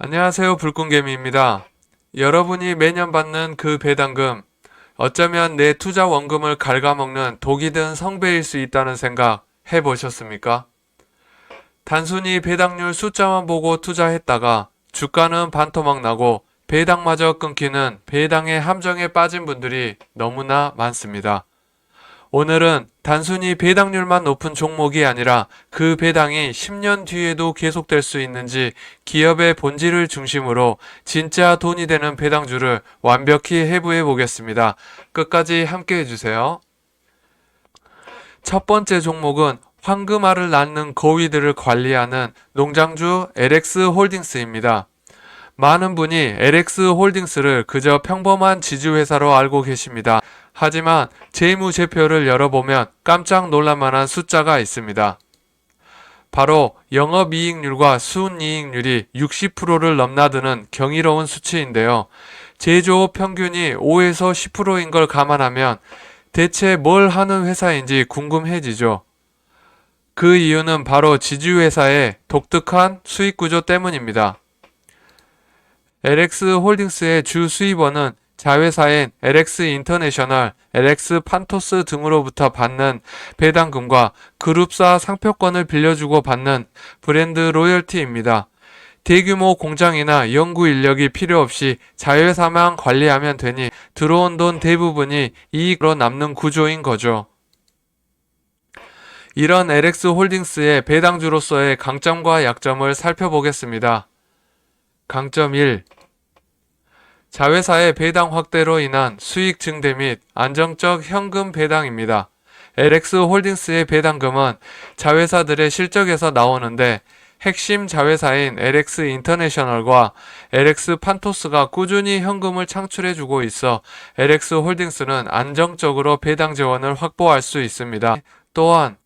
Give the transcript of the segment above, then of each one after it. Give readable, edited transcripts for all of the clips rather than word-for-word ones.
안녕하세요. 불끈개미입니다. 여러분이 매년 받는 그 배당금, 어쩌면 내 투자 원금을 갉아먹는 독이 든 성배일 수 있다는 생각 해보셨습니까? 단순히 배당률 숫자만 보고 투자했다가 주가는 반토막 나고 배당마저 끊기는 배당의 함정에 빠진 분들이 너무나 많습니다. 오늘은 단순히 배당률만 높은 종목이 아니라 그 배당이 10년 뒤에도 계속될 수 있는지 기업의 본질을 중심으로 진짜 돈이 되는 배당주를 완벽히 해부해 보겠습니다. 끝까지 함께 해주세요. 첫 번째 종목은 황금알을 낳는 거위들을 관리하는 농장주 LX홀딩스입니다. 많은 분이 LX홀딩스를 그저 평범한 지주회사로 알고 계십니다. 하지만 재무제표를 열어보면 깜짝 놀랄만한 숫자가 있습니다. 바로 영업이익률과 순이익률이 60%를 넘나드는 경이로운 수치인데요. 제조업 평균이 5에서 10%인 걸 감안하면 대체 뭘 하는 회사인지 궁금해지죠. 그 이유는 바로 지주회사의 독특한 수익구조 때문입니다. LX홀딩스의 주 수입원은 자회사인 LX인터내셔널, LX판토스 등으로부터 받는 배당금과 그룹사 상표권을 빌려주고 받는 브랜드 로열티입니다. 대규모 공장이나 연구 인력이 필요 없이 자회사만 관리하면 되니 들어온 돈 대부분이 이익으로 남는 구조인 거죠. 이런 LX홀딩스의 배당주로서의 강점과 약점을 살펴보겠습니다. 강점 1. 자회사의 배당 확대로 인한 수익 증대 및 안정적 현금 배당입니다. LX홀딩스의 배당금은 자회사들의 실적에서 나오는데 핵심 자회사인 LX인터내셔널과 LX판토스가 꾸준히 현금을 창출해주고 있어 LX홀딩스는 안정적으로 배당 재원을 확보할 수 있습니다. 또한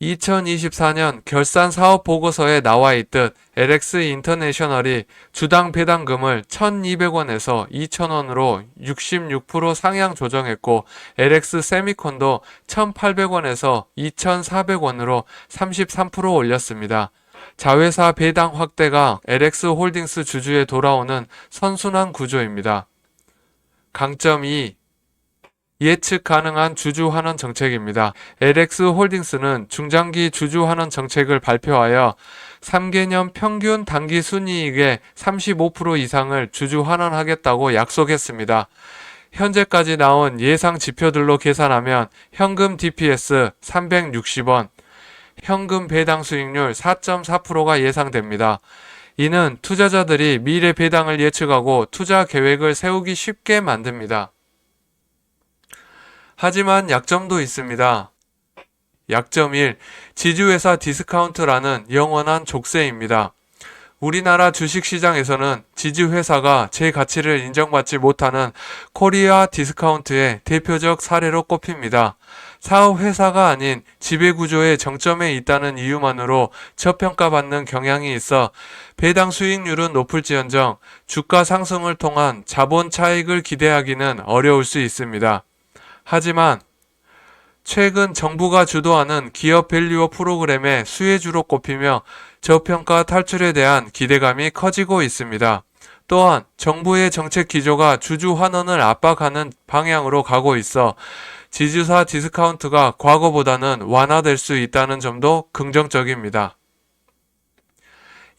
2024년 결산 사업 보고서에 나와 있듯 LX인터내셔널이 주당 배당금을 1,200원에서 2,000원으로 66% 상향 조정했고 LX세미콘도 1,800원에서 2,400원으로 33% 올렸습니다. 자회사 배당 확대가 LX홀딩스 주주에 돌아오는 선순환 구조입니다. 강점 2. 예측 가능한 주주 환원 정책입니다. LX홀딩스는 중장기 주주 환원 정책을 발표하여 3개년 평균 단기 순이익의 35% 이상을 주주 환원하겠다고 약속했습니다. 현재까지 나온 예상 지표들로 계산하면 현금 DPS 360원, 현금 배당 수익률 4.4%가 예상됩니다. 이는 투자자들이 미래 배당을 예측하고 투자 계획을 세우기 쉽게 만듭니다. 하지만 약점도 있습니다. 약점 1. 지주회사 디스카운트라는 영원한 족쇄입니다. 우리나라 주식시장에서는 지주회사가 제 가치를 인정받지 못하는 코리아 디스카운트의 대표적 사례로 꼽힙니다. 사업회사가 아닌 지배구조의 정점에 있다는 이유만으로 저평가받는 경향이 있어 배당 수익률은 높을지언정 주가 상승을 통한 자본 차익을 기대하기는 어려울 수 있습니다. 하지만 최근 정부가 주도하는 기업 밸류업 프로그램의 수혜주로 꼽히며 저평가 탈출에 대한 기대감이 커지고 있습니다. 또한 정부의 정책 기조가 주주 환원을 압박하는 방향으로 가고 있어 지주사 디스카운트가 과거보다는 완화될 수 있다는 점도 긍정적입니다.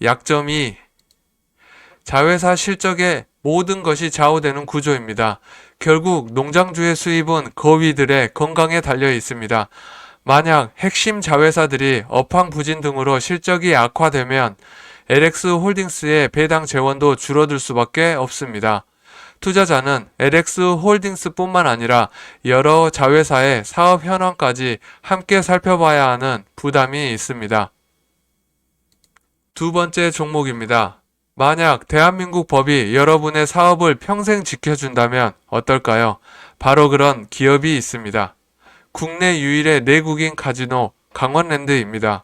약점 2. 자회사 실적에 모든 것이 좌우되는 구조입니다. 결국 농장주의 수입은 거위들의 건강에 달려 있습니다. 만약 핵심 자회사들이 업황부진 등으로 실적이 악화되면 LX홀딩스의 배당 재원도 줄어들 수밖에 없습니다. 투자자는 LX홀딩스뿐만 아니라 여러 자회사의 사업 현황까지 함께 살펴봐야 하는 부담이 있습니다. 두 번째 종목입니다. 만약 대한민국 법이 여러분의 사업을 평생 지켜준다면 어떨까요? 바로 그런 기업이 있습니다. 국내 유일의 내국인 카지노 강원랜드입니다.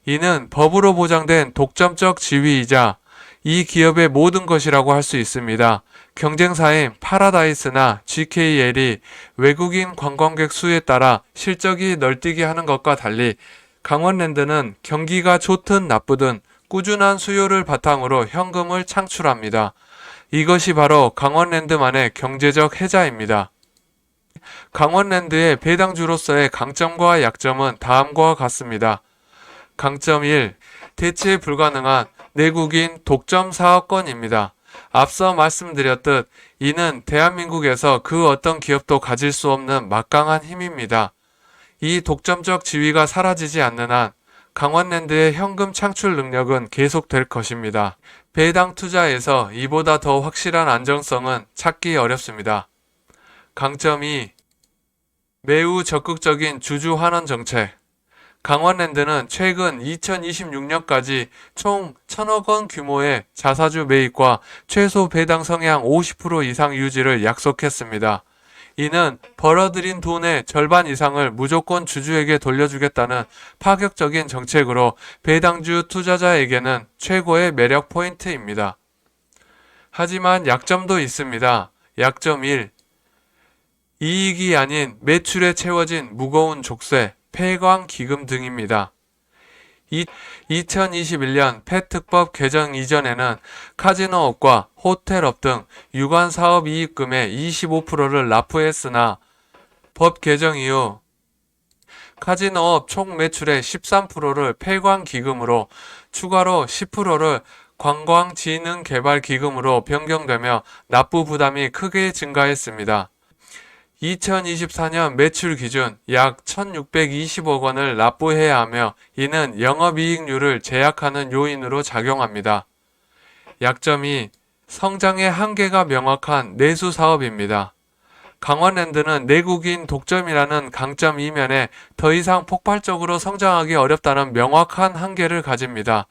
이는 법으로 보장된 독점적 지위이자 이 기업의 모든 것이라고 할 수 있습니다. 경쟁사인 파라다이스나 GKL이 외국인 관광객 수에 따라 실적이 널뛰게 하는 것과 달리 강원랜드는 경기가 좋든 나쁘든 꾸준한 수요를 바탕으로 현금을 창출합니다. 이것이 바로 강원랜드만의 경제적 해자입니다. 강원랜드의 배당주로서의 강점과 약점은 다음과 같습니다. 강점 1. 대체 불가능한 내국인 독점 사업권입니다. 앞서 말씀드렸듯 이는 대한민국에서 그 어떤 기업도 가질 수 없는 막강한 힘입니다. 이 독점적 지위가 사라지지 않는 한 강원랜드의 현금 창출 능력은 계속될 것입니다. 배당 투자에서 이보다 더 확실한 안정성은 찾기 어렵습니다. 강점 2. 매우 적극적인 주주 환원 정책. 강원랜드는 최근 2026년까지 총 1,000억 원 규모의 자사주 매입과 최소 배당 성향 50% 이상 유지를 약속했습니다. 이는 벌어들인 돈의 절반 이상을 무조건 주주에게 돌려주겠다는 파격적인 정책으로 배당주 투자자에게는 최고의 매력 포인트입니다. 하지만 약점도 있습니다. 약점 1. 이익이 아닌 매출에 채워진 무거운 족쇄, 폐광 기금 등입니다. 2021년 폐특법 개정 이전에는 카지노업과 호텔업 등 유관 사업 이익금의 25%를 납부했으나 법 개정 이후 카지노업 총 매출의 13%를 폐광 기금으로 추가로 10%를 관광진흥개발기금으로 변경되며 납부 부담이 크게 증가했습니다. 2024년 매출 기준 약 1,620억 원을 납부해야 하며 이는 영업이익률을 제약하는 요인으로 작용합니다. 약점이 성장의 한계가 명확한 내수 사업입니다. 강원랜드는 내국인 독점이라는 강점 이면에 더 이상 폭발적으로 성장하기 어렵다는 명확한 한계를 가집니다.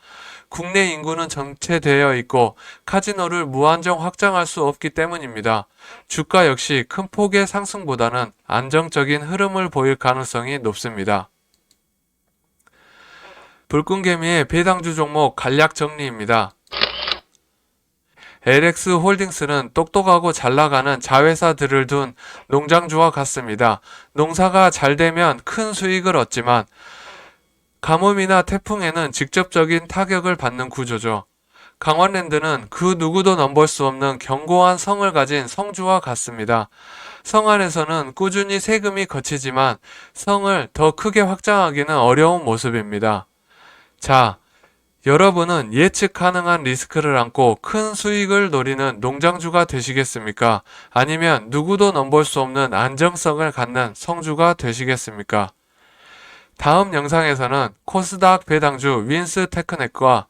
국내 인구는 정체되어 있고 카지노를 무한정 확장할 수 없기 때문입니다. 주가 역시 큰 폭의 상승보다는 안정적인 흐름을 보일 가능성이 높습니다. 불끈개미의 배당주 종목 간략 정리입니다. LX홀딩스는 똑똑하고 잘 나가는 자회사들을 둔 농장주와 같습니다. 농사가 잘 되면 큰 수익을 얻지만 가뭄이나 태풍에는 직접적인 타격을 받는 구조죠. 강원랜드는 그 누구도 넘볼 수 없는 견고한 성을 가진 성주와 같습니다. 성 안에서는 꾸준히 세금이 거치지만 성을 더 크게 확장하기는 어려운 모습입니다. 자, 여러분은 예측 가능한 리스크를 안고 큰 수익을 노리는 농장주가 되시겠습니까? 아니면 누구도 넘볼 수 없는 안정성을 갖는 성주가 되시겠습니까? 다음 영상에서는 코스닥 배당주 윈스테크넷과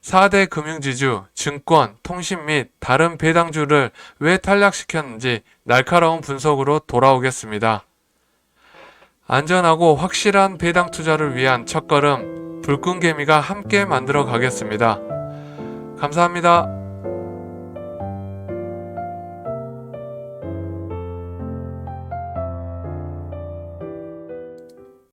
4대 금융지주, 증권, 통신 및 다른 배당주를 왜 탈락시켰는지 날카로운 분석으로 돌아오겠습니다. 안전하고 확실한 배당 투자를 위한 첫걸음 불끈개미가 함께 만들어 가겠습니다. 감사합니다.